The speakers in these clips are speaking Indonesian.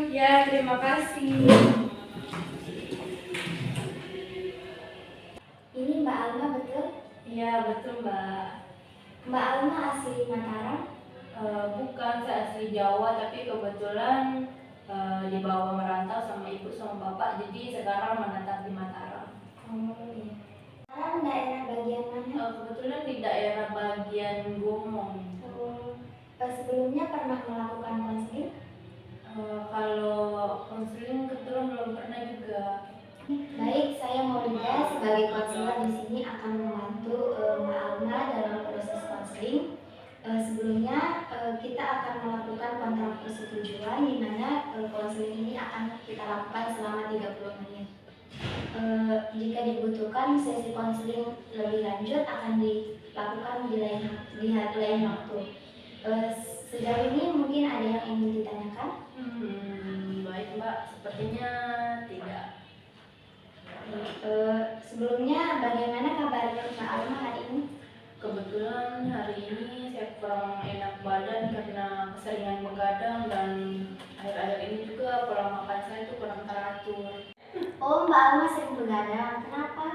Ya, terima kasih. Ini Mbak Alma betul? Iya, betul Mbak. Mbak Alma asli Mataram? Bukan, saya asli Jawa, tapi kebetulan dibawa merantau sama ibu sama bapak, jadi sekarang menetap di Mataram. Oh iya. Mataram daerah bagian mana? Kebetulan di daerah bagian Gomong. Sebelumnya pernah melakukan konseling? Kalau konseling kebetulan belum pernah juga. Baik, saya Maulida sebagai konselor di sini akan membantu Mbak Alma dalam proses konseling. Sebelumnya kita akan melakukan kontrak persetujuan di mana konseling ini akan kita lakukan selama 30 menit. Jika dibutuhkan sesi konseling lebih lanjut akan dilakukan di lain waktu. Sejauh ini mungkin ada yang ingin ditanyakan? Baik Mbak, sepertinya tidak. Sebelumnya bagaimana kabarnya Mbak Alma hari ini? Kebetulan hari ini saya kurang enak badan karena keseringan begadang dan akhir-akhir ini juga pola makan saya itu kurang teratur. Oh, Mbak Alma sering begadang. Kenapa?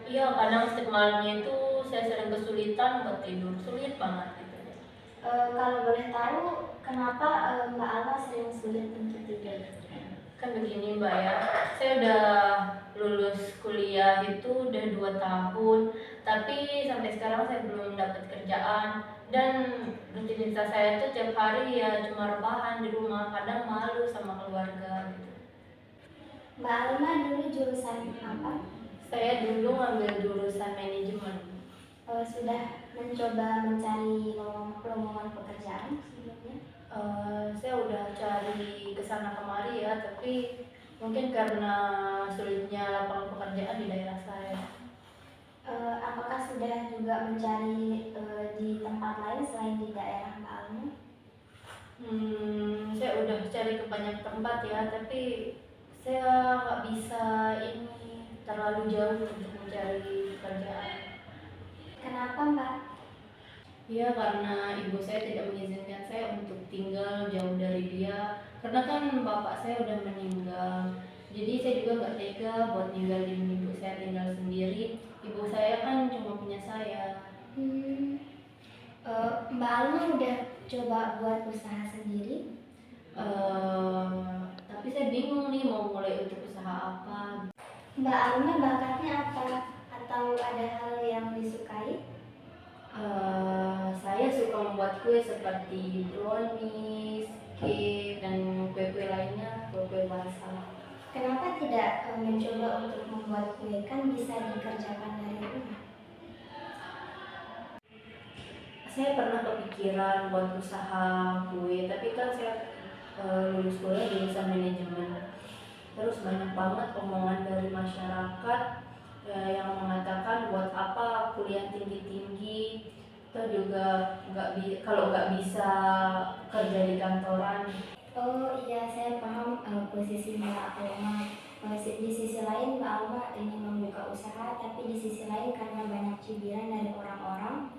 Iya, kadang setiap malamnya itu saya sering kesulitan buat tidur, sulit banget gitu. Kalau boleh tahu, kenapa Mbak Alma sering sulit untuk tidur? Kan begini Mbak ya, saya udah lulus kuliah itu udah 2 tahun, tapi sampai sekarang saya belum dapat kerjaan. Dan rutinitas saya itu tiap hari ya cuma rebahan di rumah, kadang malu sama keluarga gitu. Mbak Alma dulu jurusan apa? Saya dulu ngambil jurusan manajemen. Sudah mencoba mencari lowongan pekerjaan sebelumnya? Saya udah cari kesana kemari ya, tapi mungkin karena sulitnya lapangan pekerjaan di daerah saya. Apakah sudah juga mencari di tempat lain selain di daerah Mbak Alma? Saya udah cari ke banyak tempat ya, tapi saya nggak bisa ini terlalu jauh untuk mencari pekerjaan. Kenapa Mbak? Ya karena ibu saya tidak mengizinkan saya untuk tinggal jauh dari dia, karena kan bapak saya udah meninggal. Jadi saya juga nggak tega buat ninggalin ibu saya tinggal sendiri. Ibu saya kan cuma punya saya. Mbak Alma udah coba buat usaha sendiri? Tapi saya bingung nih mau mulai untuk usaha apa. Mbak Alma bakatnya apa? Atau ada hal yang disukai? Saya suka membuat kue seperti brownies, cake, dan kue-kue lainnya, kue-kue basah. Kenapa tidak mencoba untuk membuat kue? Kan bisa dikerjakan dari rumah. Saya pernah kepikiran buat usaha kue, tapi kan saya lulus kuliah jurusan manajemen. Terus banyak banget omongan dari masyarakat yang mengatakan buat apa kuliah tinggi-tinggi, toh juga kalau nggak bisa kerja di kantoran. Oh iya, saya paham posisi Mbak Alma. Di sisi lain Mbak Alma ingin membuka usaha, tapi di sisi lain karena banyak cibiran dari orang-orang,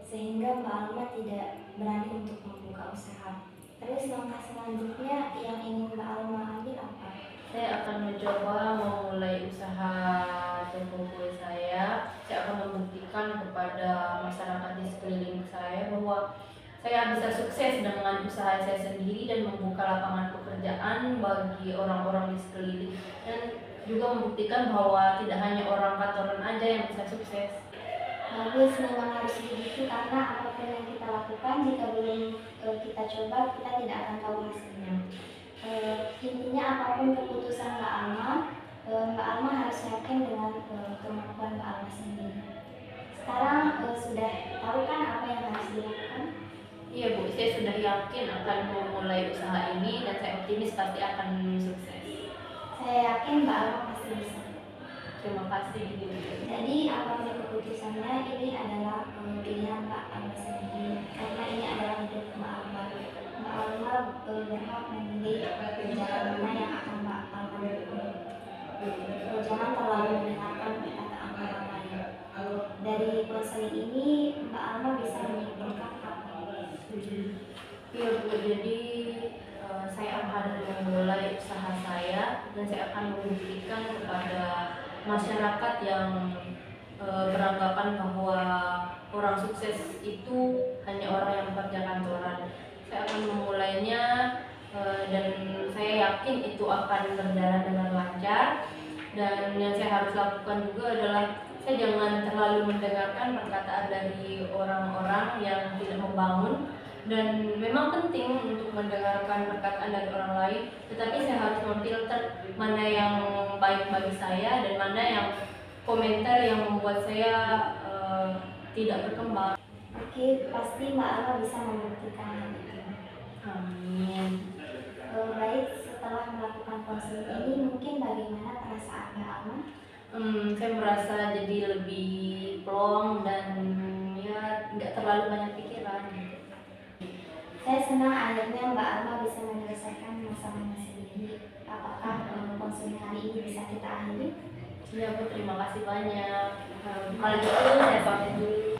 sehingga Mbak Alma tidak berani untuk membuka usaha. Terus langkah selanjutnya yang ingin Mbak Alma ambil apa? Saya akan mencoba memulai usaha toko kue saya. Saya akan membuktikan kepada masyarakat di sekeliling saya bahwa saya bisa sukses dengan usaha saya sendiri dan membuka lapangan pekerjaan bagi orang-orang di sekeliling, dan juga membuktikan bahwa tidak hanya orang kantoran aja yang bisa sukses. Bagus, memang harus begitu karena apapun yang kita lakukan jika belum kita coba kita tidak akan tahu hasilnya. Intinya apapun keputusan Mbak Alma, Mbak Alma harus yakin dengan kemampuan Mbak Alma sendiri. Sekarang sudah tahu kan apa yang harus dilakukan? Iya Bu, saya sudah yakin akan memulai usaha ini dan saya optimis pasti akan sukses. Saya yakin Mbak Alma pasti bisa. Terima kasih. Jadi apapun keputusannya ini adalah pilihan Mbak Alma sendiri, karena ini adalah hidup Mbak Alma. Mbak Alma berhak memilih jalan mana yang akan Mbak Alma pilih. Jangan terlalu mendengarkan perkataan orang lain. Dari konseling ini Mbak Alma bisa menyimpulkan apa? Iya Bu, jadi saya akan memulai usaha saya dan saya akan membuktikan kepada masyarakat yang beranggapan bahwa orang sukses itu hanya orang yang bekerja kantoran. Saya akan memulainya dan saya yakin itu akan berjalan dengan lancar. Dan yang saya harus lakukan juga adalah saya jangan terlalu mendengarkan perkataan dari orang-orang yang tidak membangun, dan memang penting untuk mendengarkan perkataan dari orang lain, tetapi saya harus memfilter mana yang baik bagi saya dan mana yang komentar yang membuat saya tidak berkembang. Oke, pasti Mbak Alma bisa membuktikan hal itu. Amin. Baik, setelah melakukan konseling ini mungkin bagaimana perasaan Mbak Alma? Saya merasa jadi lebih plong dan ya nggak terlalu banyak pikiran gitu. Saya senang akhirnya Mbak Alma bisa menyelesaikan masalahnya sendiri. Apakah konseling hari ini bisa kita akhiri? Ya Bu, terima kasih banyak. Kalau gitu saya pamit dulu.